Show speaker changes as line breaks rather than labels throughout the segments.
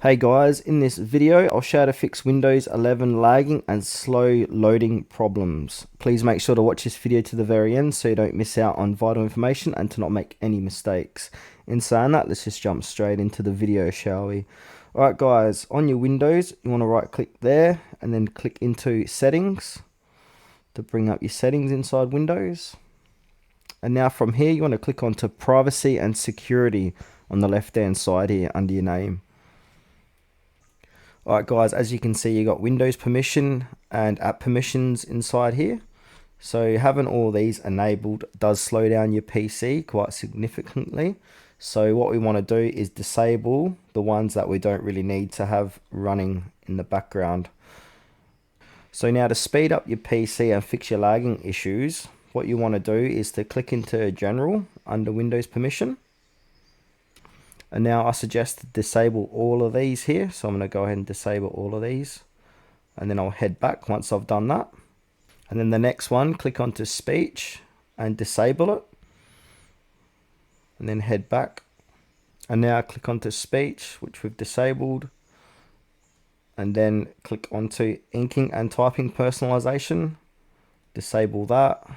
Hey guys, in this video I'll show how to fix Windows 11 lagging and slow loading problems. Please make sure to watch this video to the very end so you don't miss out on vital information and to not make any mistakes. In saying that, let's just jump straight into the video, shall we? Alright guys, on your Windows you want to right click there and then click into settings to bring up your settings inside Windows. And now from here you want to click onto privacy and security on the left hand side here under your name. Alright guys, as you can see you got Windows permission and app permissions inside here. So having all these enabled does slow down your PC quite significantly. So what we want to do is disable the ones that we don't really need to have running in the background. So now to speed up your PC and fix your lagging issues, what you want to do is to click into General under Windows permission. And now I suggest to disable all of these here. So I'm going to go ahead and disable all of these. And then I'll head back once I've done that. And then the next one, click onto speech and disable it. And then head back. And now click onto speech, which we've disabled. And then click onto inking and typing personalization. Disable that.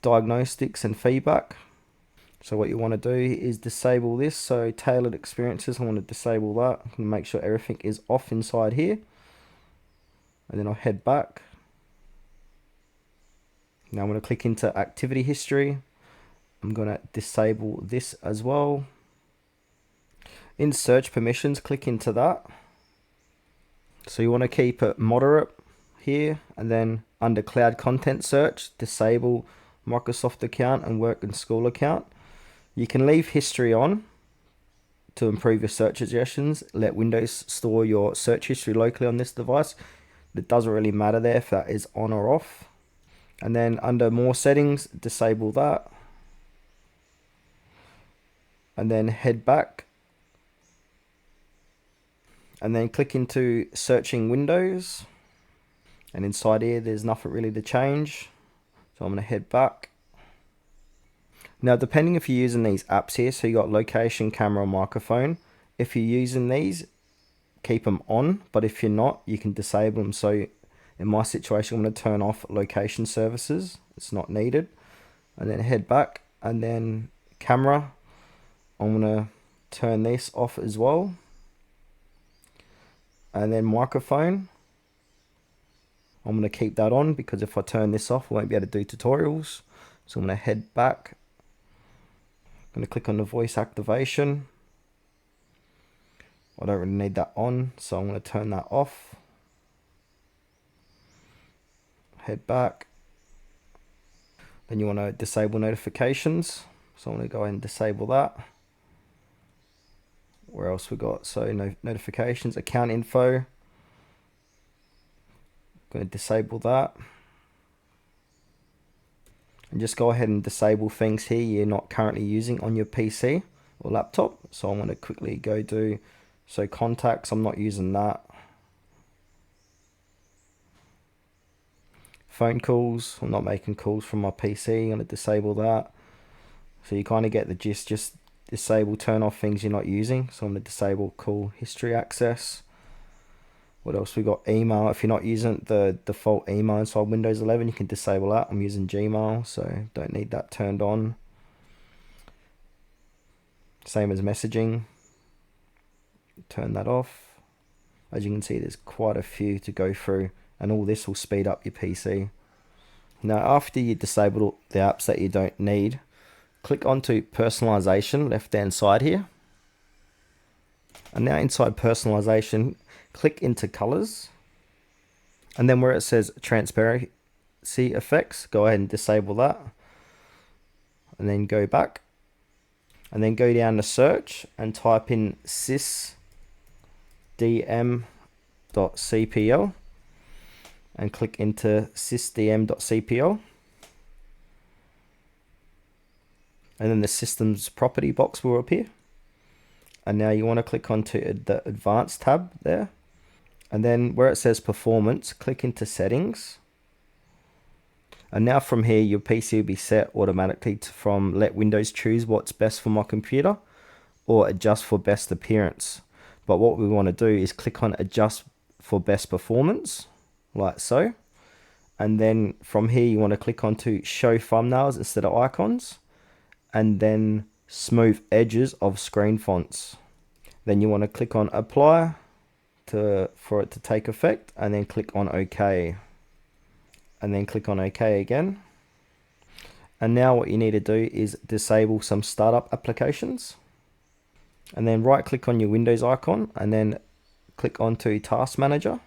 Diagnostics and feedback. So what you want to do is disable this. So tailored experiences, I want to disable that. I'm going to make sure everything is off inside here. And then I'll head back. Now I'm going to click into activity history. I'm going to disable this as well. In search permissions, click into that. So you want to keep it moderate here. And then under cloud content search, disable Microsoft account and work and school account. You can leave history on to improve your search suggestions. Let Windows store your search history locally on this device. It doesn't really matter there if that is on or off. And then under more settings, disable that. And then head back. And then click into searching Windows. And inside here, there's nothing really to change. So I'm going to head back. Now, depending if you're using these apps here, so you got location, camera, microphone. If you're using these, keep them on. But if you're not, you can disable them. So in my situation, I'm going to turn off location services. It's not needed. And then head back. And then camera, I'm going to turn this off as well. And then microphone, I'm going to keep that on because if I turn this off, I won't be able to do tutorials. So I'm going to head back. I'm going to click on the voice activation. I don't really need that on, so I'm going to turn that off. Head back. Then you want to disable notifications. So I'm going to go ahead and disable that. Where else we got? So notifications, account info. I'm going to disable that. And just go ahead and disable things here you're not currently using on your PC or laptop. So I'm going to quickly go do, so contacts, I'm not using that. Phone calls, I'm not making calls from my PC, I'm going to disable that. So you kind of get the gist, just disable, turn off things you're not using. So I'm going to disable call history access. What else we got? Email. If you're not using the default email inside Windows 11, you can disable that. I'm using Gmail, so don't need that turned on. Same as messaging. Turn that off. As you can see, there's quite a few to go through, and all this will speed up your PC. Now, after you disable the apps that you don't need, click onto personalization, left-hand side here. And now inside personalization, click into colors, and then where it says transparency effects, go ahead and disable that, and then go back, and then go down to search and type in sysdm.cpl and click into sysdm.cpl, and then the system's property box will appear. And now you want to click onto the advanced tab there. And then where it says performance, click into settings. And now from here, your PC will be set automatically from let Windows choose what's best for my computer or adjust for best appearance. But what we want to do is click on adjust for best performance, like so. And then from here, you want to click on to show thumbnails instead of icons, and then smooth edges of screen fonts. Then you want to click on apply for it to take effect, and then click on OK, and then click on OK again. And now what you need to do is disable some startup applications, and then right click on your Windows icon and then click onto Task Manager.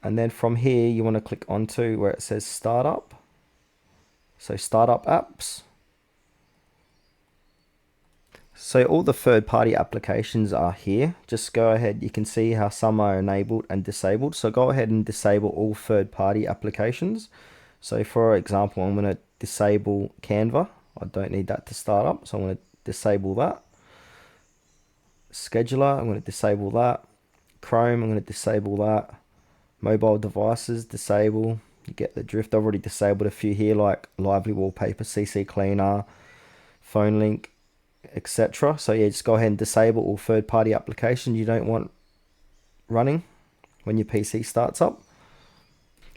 And then from here, you want to click onto where it says startup. So startup apps. So all the third-party applications are here. Just go ahead, you can see how some are enabled and disabled. So go ahead and disable all third-party applications. So for example, I'm going to disable Canva. I don't need that to start up, so I'm going to disable that. Scheduler, I'm going to disable that. Chrome, I'm going to disable that. Mobile devices, disable. You get the drift. I've already disabled a few here, like Lively Wallpaper, CC Cleaner, Phone Link, etc. So yeah, just go ahead and disable all third-party applications you don't want running when your PC starts up.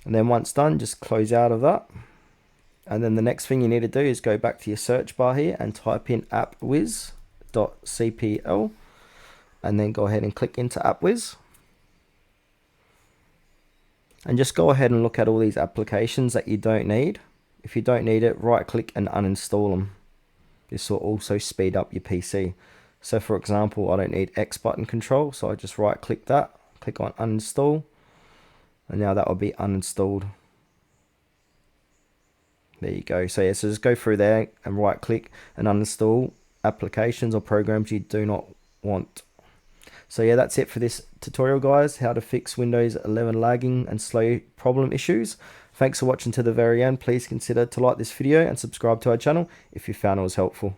And then once done, just close out of that. And then the next thing you need to do is go back to your search bar here and type in appwiz.cpl, and then go ahead and click into appwiz. And just go ahead and look at all these applications that you don't need. If you don't need it, right click and uninstall them. This will also speed up your PC. So for example, I don't need X button control, so I just right click that, click on uninstall, and now that will be uninstalled. There you go. So yeah, so just go through there and right click and uninstall applications or programs you do not want. So yeah, that's it for this tutorial, guys, how to fix Windows 11 lagging and slow problem issues. Thanks for watching to the very end. Please consider to like this video and subscribe to our channel if you found it was helpful.